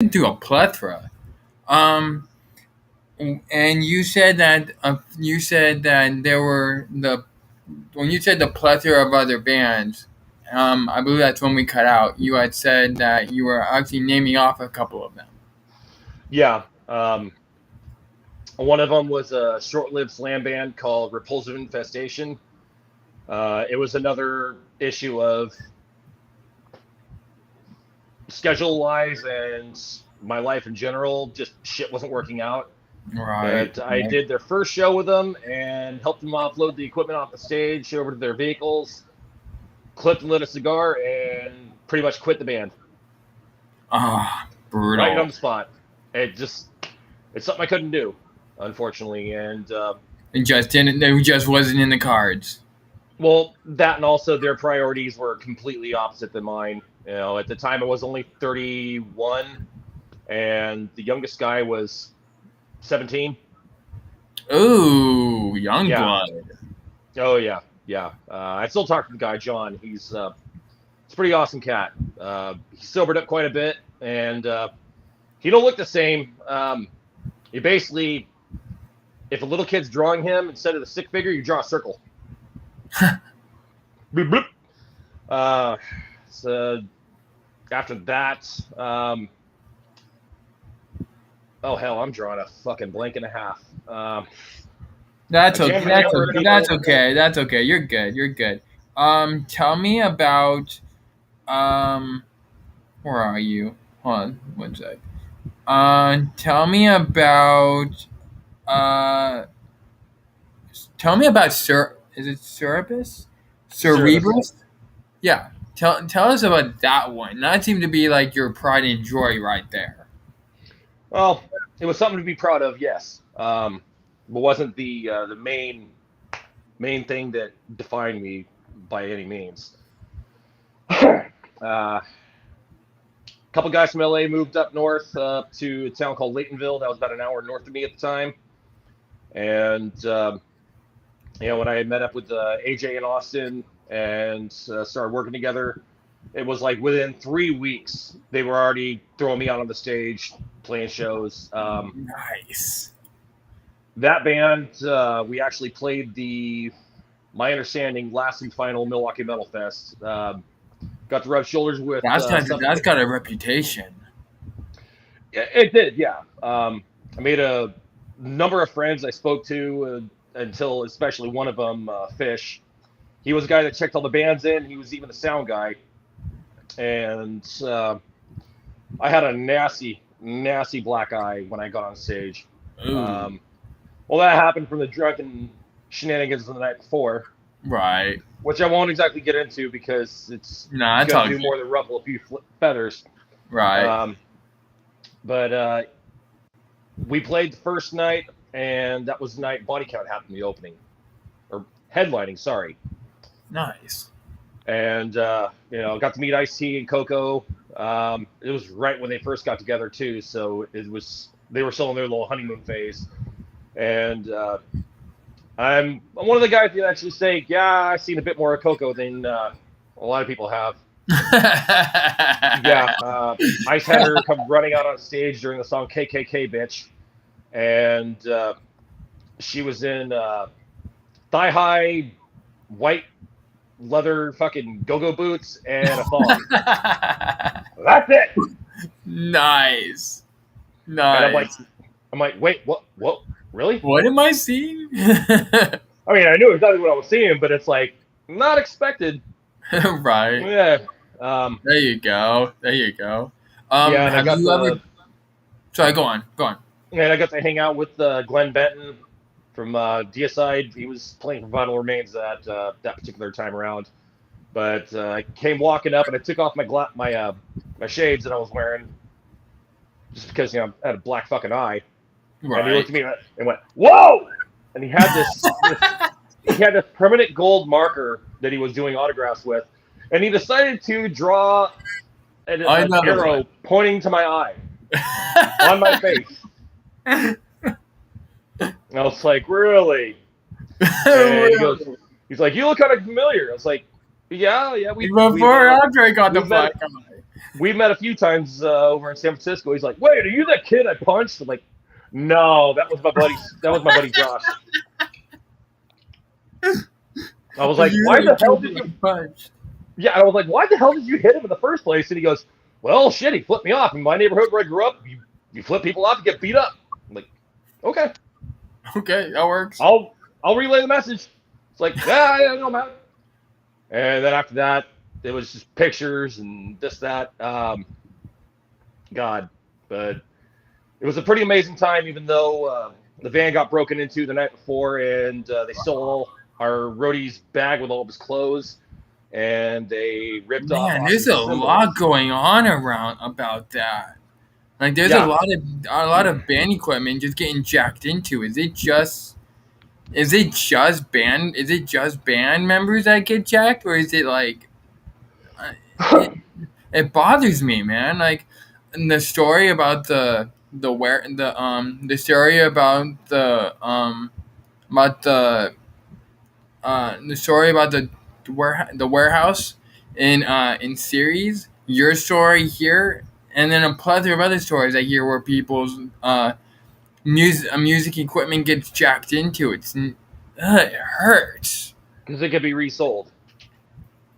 to a plethora. Um, and you said that there were when you said the plethora of other bands. I believe that's when we cut out. You had said that you were actually naming off a couple of them. Yeah. One of them was a short-lived slam band called Repulsive Infestation. It was another issue of schedule-wise and my life in general, just shit wasn't working out. Right. But I did their first show with them and helped them offload the equipment off the stage over to their vehicles, clipped and lit a cigar, and pretty much quit the band. Brutal. Right on the spot. It's something I couldn't do, unfortunately, and it just wasn't in the cards. Well, that and also their priorities were completely opposite than mine. You know, at the time I was only 31, and the youngest guy was 17. Ooh, young blood. Oh yeah. I still talk to the guy John. He's a pretty awesome cat. He sobered up quite a bit, and he don't look the same. You basically, if a little kid's drawing him, instead of the stick figure, you draw a circle. Bloop, bloop. So after that, oh hell, I'm drawing a fucking blank and a half. That's okay. That's okay. You're good. Tell me about where are you? Hold on, one sec. Tell me about is it Ciribus? Ciribus? Yeah. Tell us about that one. That seemed to be like your pride and joy right there. Well, it was something to be proud of, yes. But wasn't the main thing that defined me by any means. A couple guys from LA moved up north to a town called Laytonville. That was about an hour north of me at the time. And when I met up with AJ in Austin and started working together, it was like within 3 weeks they were already throwing me out on the stage, playing shows. Nice. That band, we actually played my understanding, last and final Milwaukee Metal Fest. Got to rub shoulders with. That's got a reputation. It did, yeah. I made a number of friends I spoke to until, especially one of them, Fish. He was a guy that checked all the bands in. He was even the sound guy. And I had a nasty black eye when I got on stage. Well, that happened from the drunken shenanigans of the night before. Right. Which I won't exactly get into because it's going to do more than ruffle a few feathers. Right. But we played the first night, and that was the night Body Count happened to be opening. Or headlining, sorry. Nice. And, got to meet Ice-T and Coco. It was right when they first got together, too, so they were still in their little honeymoon phase. And I'm one of the guys that actually say, yeah, I've seen a bit more of Coco than a lot of people have. Yeah, Ice had her come running out on stage during the song KKK Bitch. And she was in thigh-high, white leather fucking go-go boots and a thong. That's it. Nice. And I'm like, wait, what, really? What am I seeing? I mean, I knew exactly what I was seeing, but it's like not expected. Right. Yeah. There you go. Yeah, and Sorry, go on. And I got to hang out with Glenn Benton from Deicide. He was playing for Vital Remains that particular time around. But I came walking up, and I took off my shades that I was wearing, just because I had a black fucking eye. Right. And he looked at me and went, "Whoa!" And he had this permanent gold marker that he was doing autographs with, and he decided to draw an arrow pointing to my eye on my face. And I was like, "Really?" And he's like, "You look kind of familiar." I was like, "Yeah." Before Andre got the black eye. we met a few times over in San Francisco. He's like, "Wait, are you that kid I punched?" I'm like, "No, that was my buddy. That was my buddy Josh." I was like, "Why the hell did you punch?" Yeah, I was like, "Why the hell did you hit him in the first place?" And he goes, "Well, shit, he flipped me off. In my neighborhood where I grew up, you flip people off, you get beat up." I'm like, "Okay, Okay, that works. I'll relay the message." It's like, "Yeah, I know, man." And then after that, it was just pictures and this, that. God, but it was a pretty amazing time, even though the van got broken into the night before, and they stole our roadie's bag with all of his clothes, and they ripped off. Man, there's a lot going on around about that. Like, there's a lot of band equipment just getting jacked into. Is it just band members that get jacked, or is it like it bothers me, man? Like, the story about the story about the warehouse in series, your story here, and then a plethora of other stories I hear where people's music equipment gets jacked into. It hurts because it could be resold,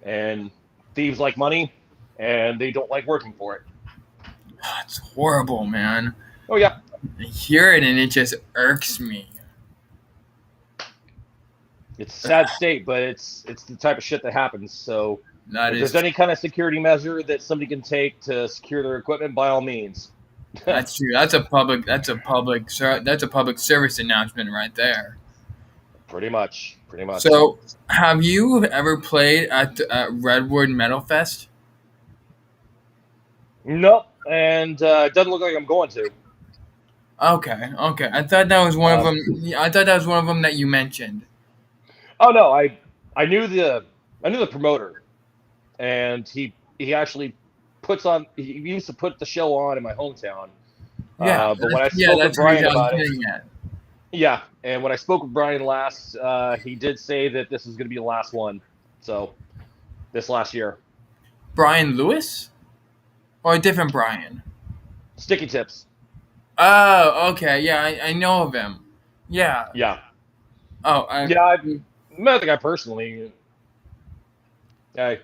and thieves like money, and they don't like working for it. It's horrible, man. Oh yeah, I hear it and it just irks me. It's a sad state, but it's the type of shit that happens. So if there's any kind of security measure that somebody can take to secure their equipment, by all means. That's true. That's a public service announcement right there. Pretty much. So, have you ever played at Redwood Metal Fest? Nope, and it doesn't look like I'm going to. Okay. I thought that was one of them. I thought that was one of them that you mentioned. Oh no, I knew the promoter, and he actually he used to put the show on in my hometown. Yeah, but when I spoke with Brian about it, yeah, and when I spoke with Brian last, he did say that this is going to be the last one. So this last year. Brian Lewis, or a different Brian? Sticky Tips. Oh, okay. Yeah, I know of him. Yeah. Yeah. Oh, I've met the guy personally. Hey.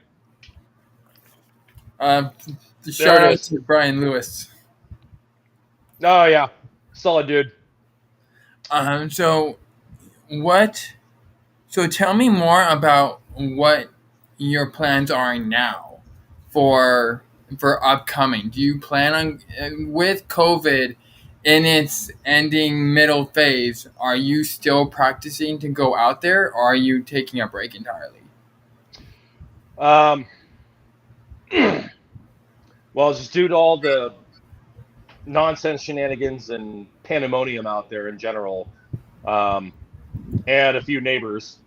Shout out to Brian Lewis. Oh yeah, solid dude. So tell me more about what your plans are now for upcoming. Do you plan on, with COVID in its ending middle phase, are you still practicing to go out there, or are you taking a break entirely? Well, just due to all the nonsense shenanigans and pandemonium out there in general, and a few neighbors,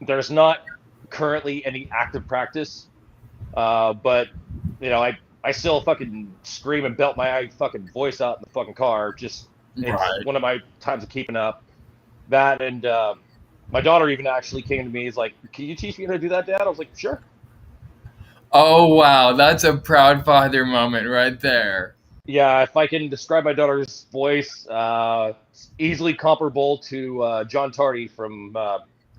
there's not currently any active practice, but I still fucking scream and belt my fucking voice out in the fucking car. Just it's one of my times of keeping up. That, and my daughter even actually came to me. He's like, "Can you teach me how to do that, Dad?" I was like, "Sure." Oh wow, that's a proud father moment right there. Yeah, if I can describe my daughter's voice, it's easily comparable to John Tardy from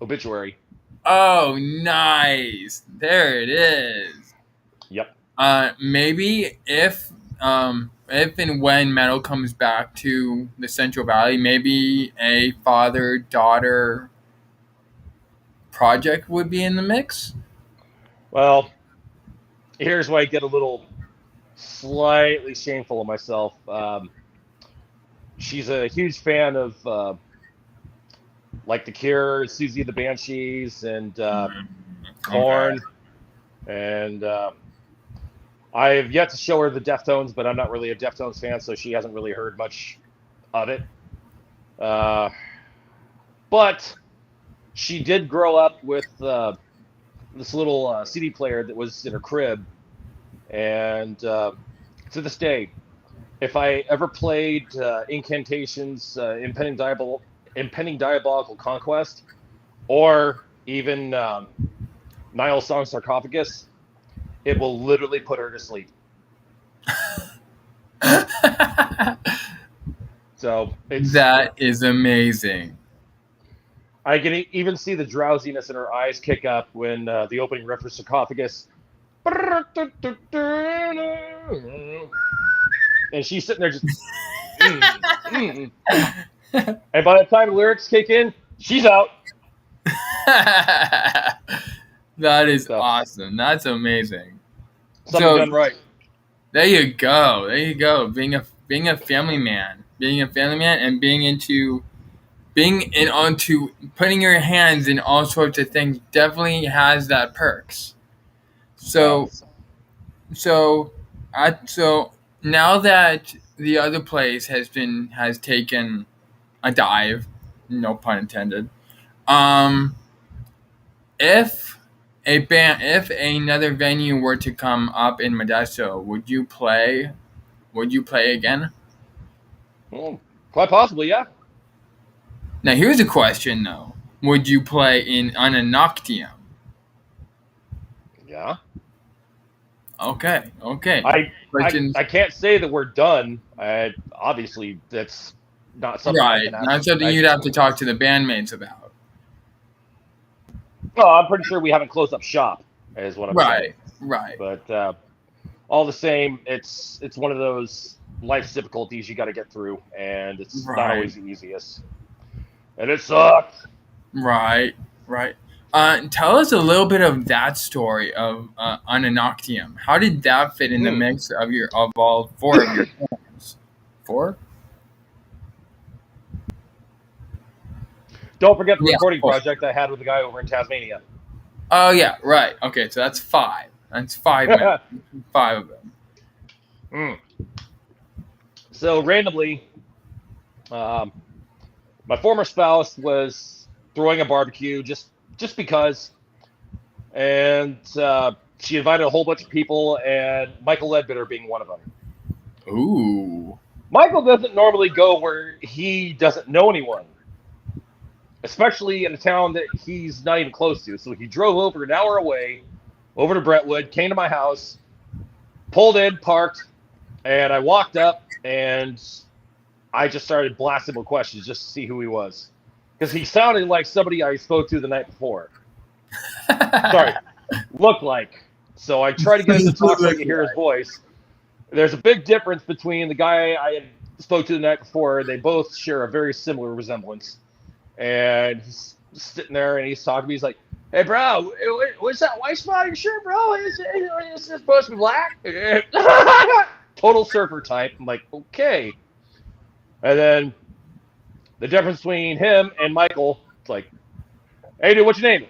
Obituary. Oh, nice. There it is. Yep. Maybe if and when metal comes back to the Central Valley, maybe a father-daughter project would be in the mix. Well, here's why I get a little slightly shameful of myself. She's a huge fan of like The Cure, Susie the Banshees, and Korn. Okay. And I have yet to show her the Deftones, but I'm not really a Deftones fan, so she hasn't really heard much of it. But she did grow up with this little CD player that was in her crib. And to this day, if I ever played Incantations, Impending Diabolical Conquest, or even Niall song Sarcophagus, it will literally put her to sleep. So That is amazing. I can even see the drowsiness in her eyes kick up when the opening riff for Sarcophagus. And she's sitting there just. And by the time the lyrics kick in, she's out. That is awesome. That's amazing. Something done right. There you go. There you go. Being a family man, and onto putting your hands in all sorts of things definitely has that perks. So now that the other place has taken a dive, no pun intended. If another venue were to come up in Modesto, would you play again? Well, quite possibly, yeah. Now here's a question though: would you play in ununoctium? Yeah. Okay. I can't say that we're done. Obviously, that's not something. Right. Not something you'd have to talk to the bandmates about. Well, I'm pretty sure we haven't closed up shop, is what I'm saying. Right. But all the same, it's one of those life's difficulties you got to get through, and it's not always the easiest. And it sucks. Right. Tell us a little bit of that story of ununoctium. How did that fit in the mix of all four of your bands? 4? Don't forget the recording project I had with the guy over in Tasmania. Oh yeah, right. Okay, so that's 5. That's 5. 5 of them. So randomly, my former spouse was throwing a barbecue just because, and she invited a whole bunch of people, and Michael Ledbetter being one of them. Ooh. Michael doesn't normally go where he doesn't know anyone, especially in a town that he's not even close to. So he drove over an hour away, over to Brentwood, came to my house, pulled in, parked, and I walked up, and I just started blasting with questions just to see who he was. Because he sounded like somebody I spoke to the night before. Sorry, looked like. So I tried to get him to talk so I could hear his voice. There's a big difference between the guy I spoke to the night before. They both share a very similar resemblance. And he's sitting there and he's talking to me. He's like, "Hey, bro, what's that white spot on your shirt, bro? Is it supposed to be black?" Total surfer type. I'm like, okay. And then the difference between him and Michael, it's like, "Hey, dude, what's your name?"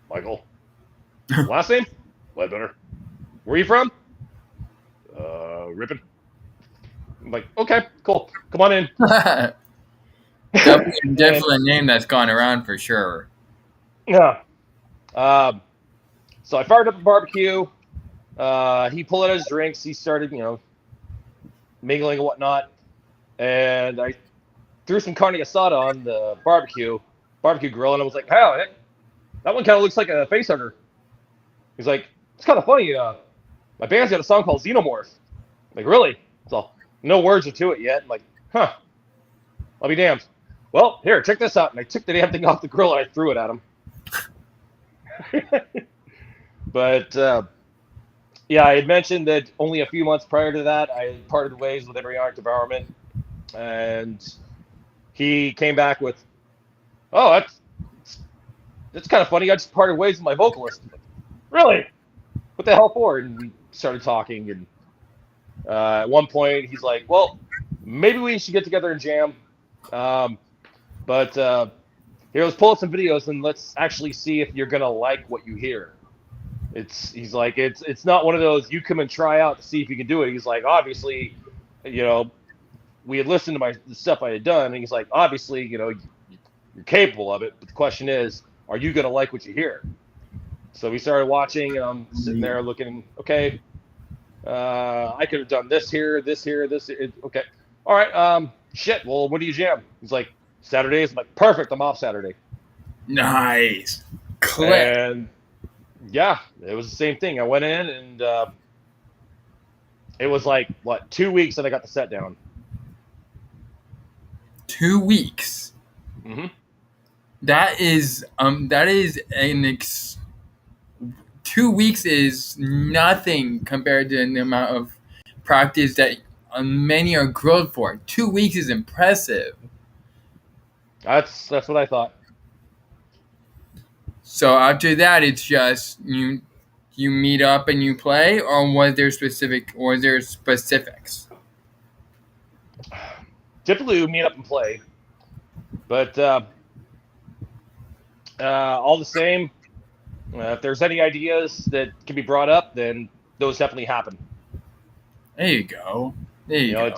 "Michael." "Last name?" "Ledbetter." "Where are you from?" "Ripon." I'm like, okay, cool. Come on in. Definitely a name that's gone around for sure. Yeah. So I fired up the barbecue. He pulled out his drinks. He started, mingling and whatnot. And I threw some carne asada on the barbecue grill, and I was like, "Hey, that one kind of looks like a face hugger." He's like, "It's kind of funny. My band's got a song called Xenomorph." I'm like, "Really?" So no words are to it yet. I'm like, "Huh. I'll be damned." "Well, here, check this out." And I took the damn thing off the grill and I threw it at him. But yeah, I had mentioned that only a few months prior to that, I had parted ways with Embryonic Devourment, and he came back with, "Oh, that's kind of funny. I just parted ways with my vocalist." Like, "Really? What the hell for?" And we started talking, and at one point he's like, "Well, maybe we should get together and jam. But here, let's pull up some videos and let's actually see if you're gonna like what you hear." He's like, it's not one of those you come and try out to see if you can do it. He's like, obviously, we had listened to the stuff I had done, and he's like, obviously, you're capable of it, but the question is, are you gonna like what you hear? So we started watching, and I'm sitting there looking, okay, I could have done this here, this here, this here. Okay, all right, shit. Well, when do you jam? He's like, Saturdays. I'm like, perfect. I'm off Saturday. Nice. And Yeah, it was the same thing. I went in and it was like what 2 weeks that I got the set down. 2 weeks. Mm-hmm. That is 2 weeks is nothing compared to the amount of practice that many are grilled for. 2 weeks is impressive. That's what I thought. So after that, it's just you meet up and you play, or was there specifics? Typically, we meet up and play, but all the same, if there's any ideas that can be brought up, then those definitely happen. There you go. There you go.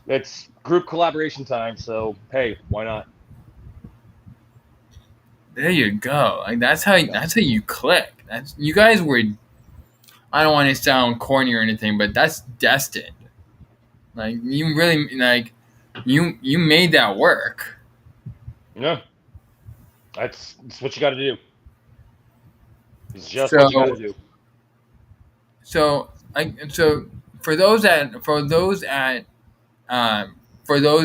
It's group collaboration time, so hey, why not? There you go. Like that's how you click. That's you guys were. I don't want to sound corny or anything, but that's destined. Like you really you made that work. Yeah, that's what you got to do. It's just what you got to do. So for those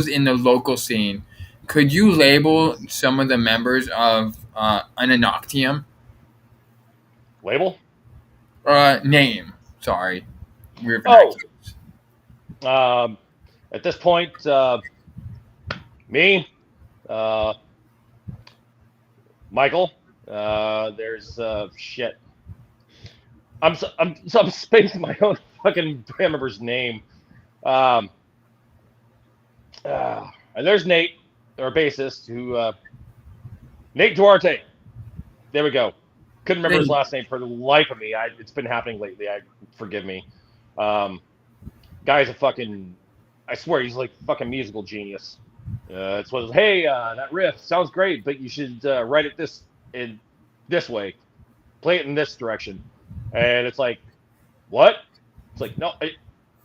in the local scene, could you label some of the members of Ununoctium? Label? Name. Sorry. Weird Oh, vernaculars. at this point, me, Michael. There's shit. I'm spacing my own fucking band member's name. And there's Nate, our bassist, who Nate Duarte. There we go. Couldn't remember his last name for the life of me. It's been happening lately. Forgive me. Guy's a fucking. I swear he's like fucking musical genius. It's what. Hey, that riff sounds great, but you should write it this way. Play it in this direction. And it's like, what? It's like, no,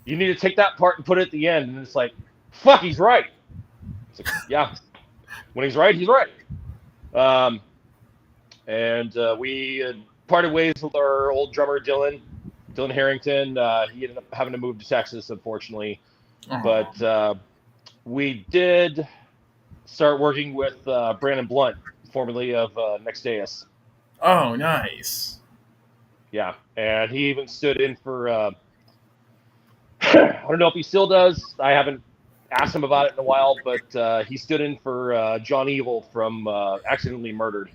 you need to take that part and put it at the end. And it's like, fuck, he's right. It's like, yeah, when he's right, he's right. And we parted ways with our old drummer, Dylan Harrington. He ended up having to move to Texas, unfortunately. But we did start working with Brandon Blunt, formerly of Next Deus. Oh, nice. Yeah, and he even stood in for. I don't know if he still does. I haven't asked him about it in a while, but he stood in for John Evil from Accidentally Murdered.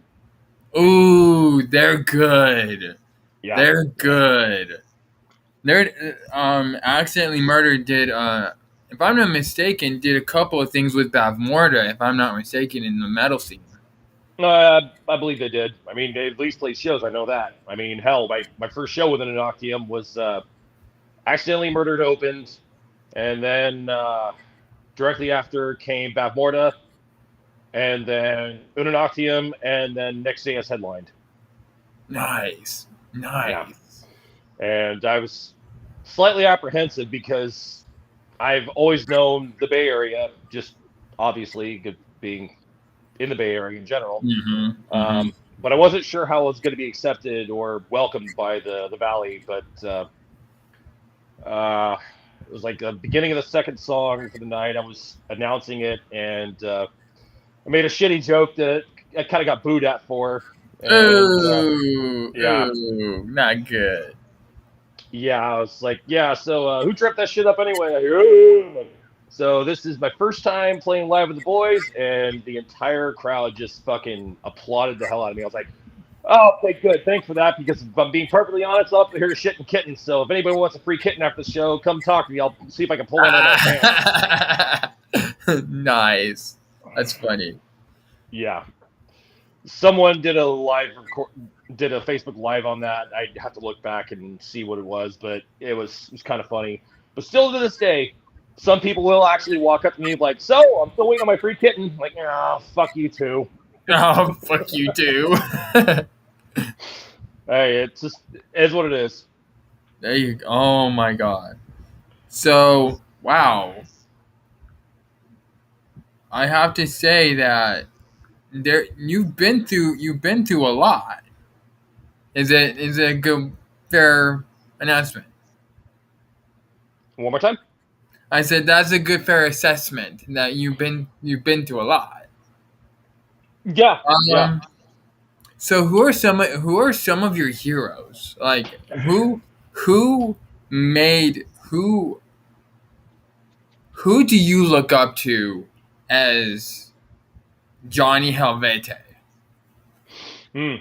Ooh, they're good. Yeah, they're good. They're Accidentally Murdered did if I'm not mistaken, did a couple of things with Bavmorda, if I'm not mistaken, in the metal scene. I believe they did. I mean, they at least played shows. I know that. I mean, hell, my first show with Ununoctium was Accidentally Murdered opened, and then directly after came Bavmorda, and then Ununoctium, and then Next Deus headlined. Nice. Yeah. And I was slightly apprehensive because I've always known the Bay Area, just obviously being in the Bay Area in general. Mm-hmm. But I wasn't sure how it was going to be accepted or welcomed by the Valley. But it was like the beginning of the second song for the night. I was announcing it, and I made a shitty joke that I kind of got booed at for. And, ooh, yeah. Ooh, not good. Yeah, I was like, yeah, so who tripped that shit up anyway? So this is my first time playing live with the boys, and the entire crowd just fucking applauded the hell out of me. I was like, oh, okay, good. Thanks for that, because if I'm being perfectly honest, I'm up here to shit and kittens. So if anybody wants a free kitten after the show, come talk to me. I'll see if I can pull one out of my pants. Nice. That's funny. Yeah. Someone did a Facebook Live on that. I'd have to look back and see what it was, but it was kind of funny. But still to this day, some people will actually walk up to me like, so, I'm still waiting on my free kitten. I'm like, oh, fuck you too. Oh, fuck you too. Hey, it is what it is. There you go. Oh my god. So, wow. I have to say that you've been through a lot. Is it a good fair announcement? One more time. I said that's a good fair assessment that you've been through a lot. Yeah. Yeah. Um, so who are some of your heroes? Like who made who do you look up to as Johnny Helvete? Hmm.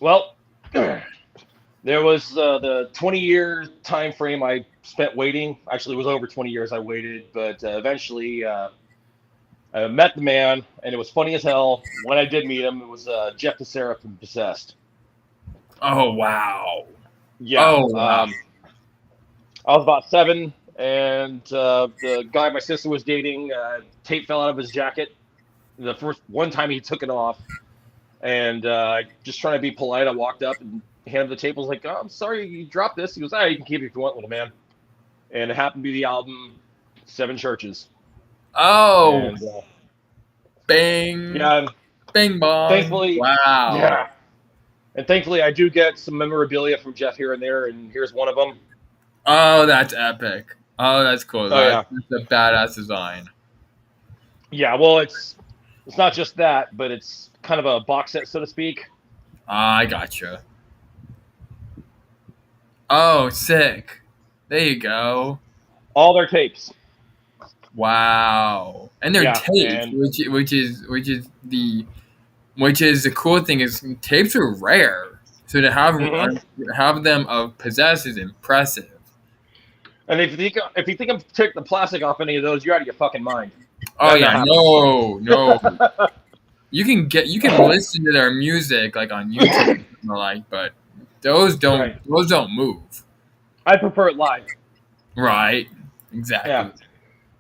Well, there was the 20-year time frame I spent waiting. Actually, it was over 20 years I waited, but eventually I met the man, and it was funny as hell. When I did meet him, it was Jeff Becerra from Possessed. Oh wow. Yeah. Oh wow. I was about 7, and the guy my sister was dating, tape fell out of his jacket. The first one time he took it off, and just trying to be polite, I walked up and handed him the tape. I was like, "Oh, I'm sorry you dropped this." He goes, "Ah, you can keep it if you want, little man." And it happened to be the album Seven Churches. Oh, And bang. yeah, Bing bong. thankfully, Wow. yeah. And thankfully, I do get some memorabilia from Jeff here and there, and here's one of them. Oh, that's epic. Oh, that's cool. Yeah. That's a badass design. Yeah, well, it's not just that, but it's kind of a box set, so to speak. I gotcha. Oh, sick. There you go. All their tapes. Wow. And they're tapes, and which is the cool thing is tapes are rare. So to have them of Possess is impressive. And if you think I'm taking the plastic off any of those, you're out of your fucking mind. Oh yeah, no. You can listen to their music like on YouTube or like, but those don't move. I prefer it live. Right. Exactly. Yeah.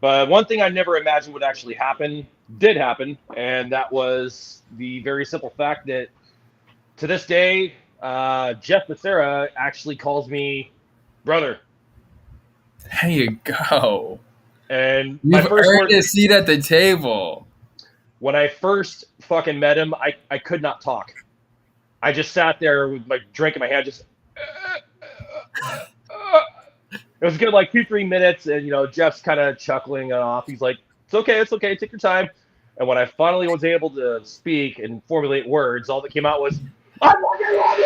But one thing I never imagined would actually happen did happen, and that was the very simple fact that to this day, Jeff Becerra actually calls me brother. There you go. And You've earned a seat at the table. When I first fucking met him, I could not talk. I just sat there with my drink in my hand, just. It was good, like 2-3 minutes, and Jeff's kind of chuckling it off. He's like, it's okay, take your time. And when I finally was able to speak and formulate words, all that came out was, I fucking love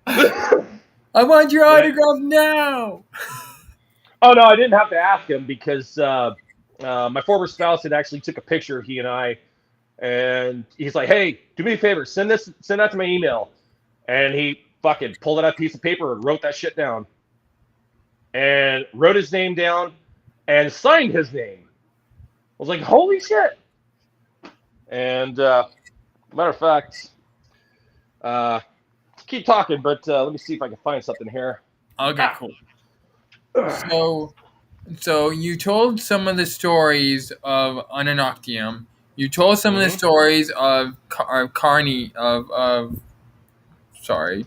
you! I want your autograph now! Oh, no, I didn't have to ask him because my former spouse had actually took a picture of he and I, and he's like, hey, do me a favor, send that to my email. And he fucking pulled out a piece of paper and wrote that shit down. And wrote his name down and signed his name. I was like, holy shit. And matter of fact, keep talking, but let me see if I can find something here. Okay, cool. So you told some of the stories of Ununoctium. You told some of the stories of Carney of Sorry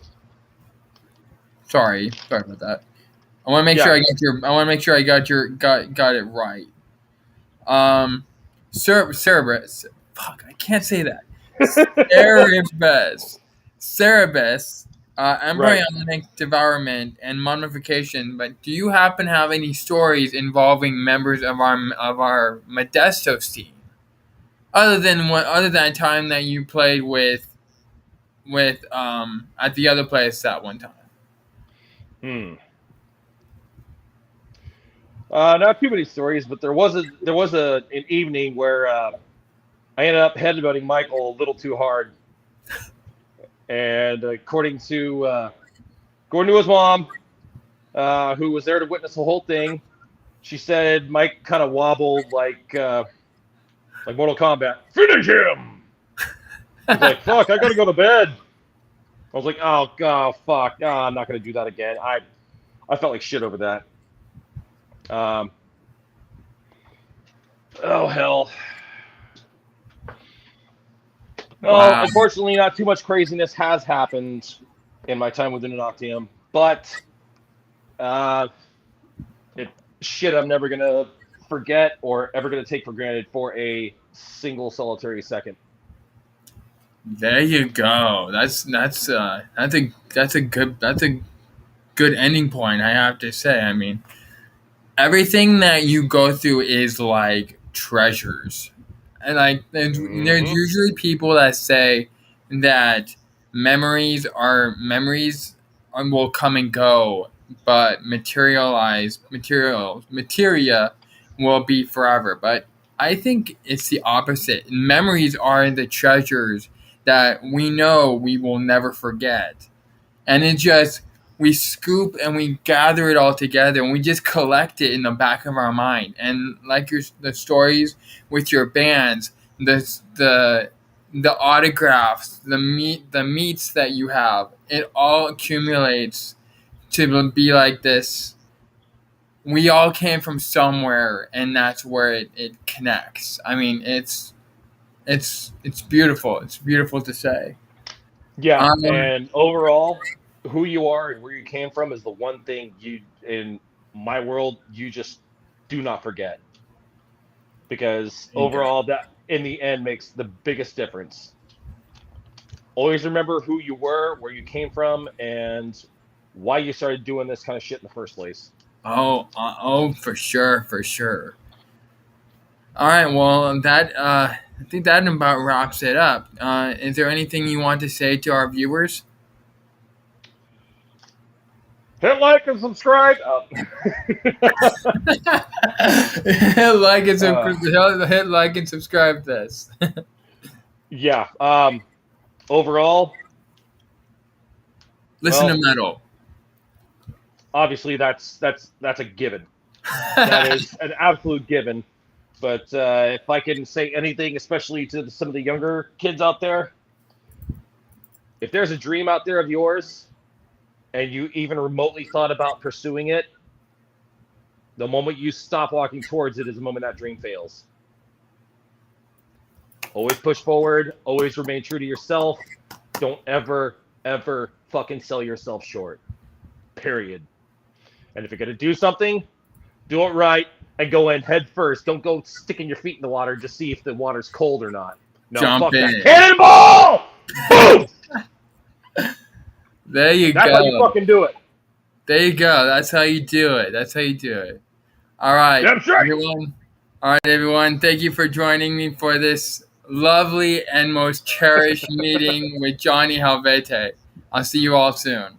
about that. I want to make sure I got it right. Ciribus. Fuck, I can't say that. Ciribus, embryonic devourment and mummification. But do you happen to have any stories involving members of our Modestos team, other than time that you played with at the other place that one time? Not too many stories, but there was an evening where I ended up headbutting Michael a little too hard, and according to his mom, who was there to witness the whole thing, she said Mike kind of wobbled like Mortal Kombat. Finish him! He's like, fuck, I gotta go to bed. I was like, oh god, fuck, no, I'm not gonna do that again. I felt like shit over that. Oh hell. Well, unfortunately, not too much craziness has happened in my time with Ununoctium, but shit I'm never gonna forget or ever gonna take for granted for a single solitary second. There you go. That's a good ending point. I have to say. I mean, everything that you go through is like treasures, and like there's Hmm. usually people that say that memories will come and go, but materia will be forever. But I think it's the opposite. Memories are the treasures that we know we will never forget, and it just we scoop and we gather it all together and we just collect it in the back of our mind. And like the stories with your bands, the autographs, the meets that you have, it all accumulates to be like this. We all came from somewhere, and that's where it connects. I mean, it's beautiful. It's beautiful to say. Yeah, Um, and overall, who you are and where you came from is the one thing you, in my world, you just do not forget. Because there you go. overall, that in the end makes the biggest difference. Always remember who you were, where you came from, and why you started doing this kind of shit in the first place. Oh, for sure, for sure. All right, well, I think that about wraps it up. Is there anything you want to say to our viewers? Hit like and subscribe. like and Uh, hit like and subscribe to this. yeah. Overall, Listen to well, metal. obviously that's a given. That is an absolute given. But if I can say anything, especially to some of the younger kids out there, if there's a dream out there of yours and you even remotely thought about pursuing it, the moment you stop walking towards it is the moment that dream fails. Always push forward, always remain true to yourself. Don't ever, ever fucking sell yourself short. Period. And if you're going to do something, do it right and go in head first. Don't go sticking your feet in the water to see if the water's cold or not. No, Jump fuck that. in. Cannonball! Boom! There you That's how you go. fucking do it. There you go. That's how you do it. That's how you do it. All right, Damn straight. everyone. All right, everyone. Thank you for joining me for this lovely and most cherished meeting with Johnny Helvete. I'll see you all soon.